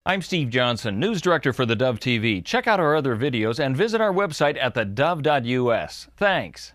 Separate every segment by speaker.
Speaker 1: I'm Steve Johnson, News Director for theDove TV. Check out our other videos and visit our website at theDove.us. Thanks.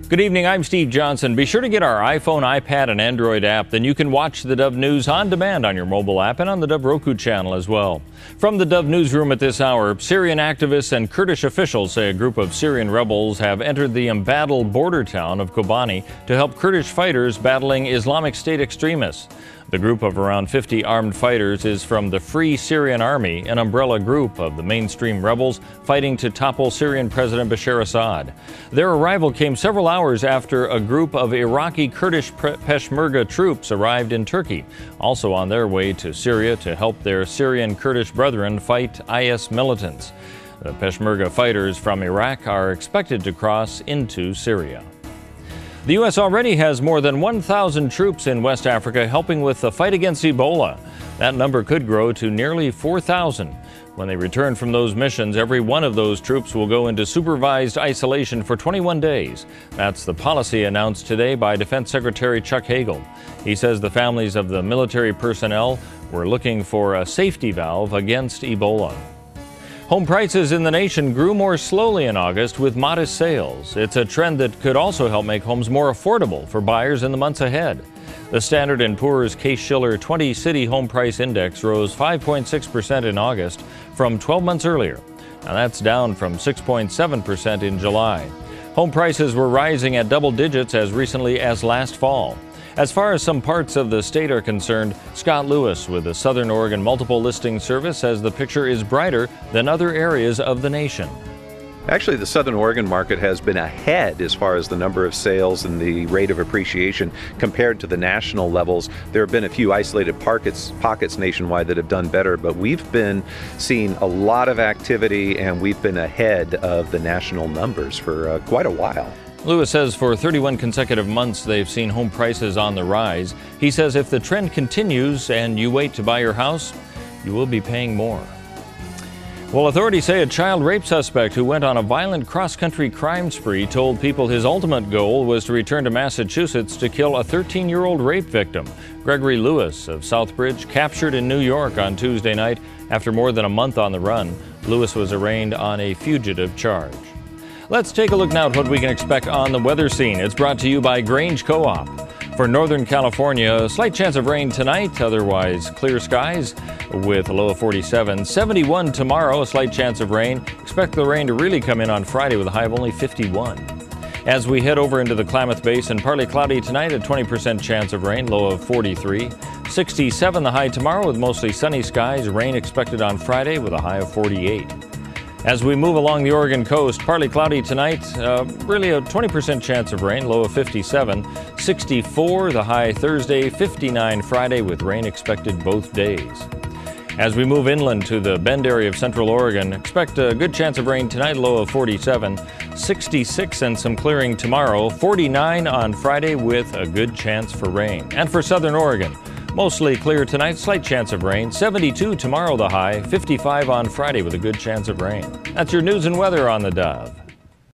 Speaker 1: Good evening, I'm Steve Johnson. Be sure to get our iPhone, iPad, and Android app. Then you can watch the Dove News on demand on your mobile app and on the Dove Roku channel as well. From the Dove Newsroom at this hour, Syrian activists and Kurdish officials say a group of Syrian rebels have entered the embattled border town of Kobani to help Kurdish fighters battling Islamic State extremists. The group of around 50 armed fighters is from the Free Syrian Army, an umbrella group of the mainstream rebels fighting to topple Syrian President Bashar Assad. Their arrival came several hours after a group of Iraqi Kurdish Peshmerga troops arrived in Turkey, also on their way to Syria to help their Syrian Kurdish brethren fight IS militants. The Peshmerga fighters from Iraq are expected to cross into Syria. The U.S. already has more than 1,000 troops in West Africa helping with the fight against Ebola. That number could grow to nearly 4,000. When they return from those missions, every one of those troops will go into supervised isolation for 21 days. That's the policy announced today by Defense Secretary Chuck Hagel. He says the families of the military personnel were looking for a safety valve against Ebola. Home prices in the nation grew more slowly in August with modest sales. It's a trend that could also help make homes more affordable for buyers in the months ahead. The Standard & Poor's Case-Shiller 20-City Home Price Index rose 5.6% in August from 12 months earlier. Now that's down from 6.7% in July. Home prices were rising at double digits as recently as last fall. As far as some parts of the state are concerned, Scott Lewis with the Southern Oregon Multiple Listing Service says the picture is brighter than other areas of the nation.
Speaker 2: Actually, the Southern Oregon market has been ahead as far as the number of sales and the rate of appreciation compared to the national levels. There have been a few isolated pockets nationwide that have done better, but we've been seeing a lot of activity and we've been ahead of the national numbers for quite a while.
Speaker 1: Lewis says for 31 consecutive months they've seen home prices on the rise. He says if the trend continues and you wait to buy your house, you will be paying more. Well, authorities say a child rape suspect who went on a violent cross-country crime spree told people his ultimate goal was to return to Massachusetts to kill a 13-year-old rape victim. Gregory Lewis of Southbridge, captured in New York on Tuesday night after more than a month on the run. Lewis was arraigned on a fugitive charge. Let's take a look now at what we can expect on the weather scene. It's brought to you by Grange Co-op. For Northern California, a slight chance of rain tonight, otherwise clear skies with a low of 47. 71 tomorrow, a slight chance of rain. Expect the rain to really come in on Friday with a high of only 51. As we head over into the Klamath Basin, partly cloudy tonight, a 20% chance of rain, low of 43. 67 the high tomorrow with mostly sunny skies. Rain expected on Friday with a high of 48. As we move along the Oregon coast, partly cloudy tonight, really a 20% chance of rain, low of 57. 64 the high Thursday, 59 Friday with rain expected both days. As we move inland to the Bend area of Central Oregon, expect a good chance of rain tonight, low of 47. 66 and some clearing tomorrow, 49 on Friday with a good chance for rain. And for Southern Oregon, mostly clear tonight, slight chance of rain. 72 tomorrow the high, 55 on Friday with a good chance of rain. That's your news and weather on the Dove.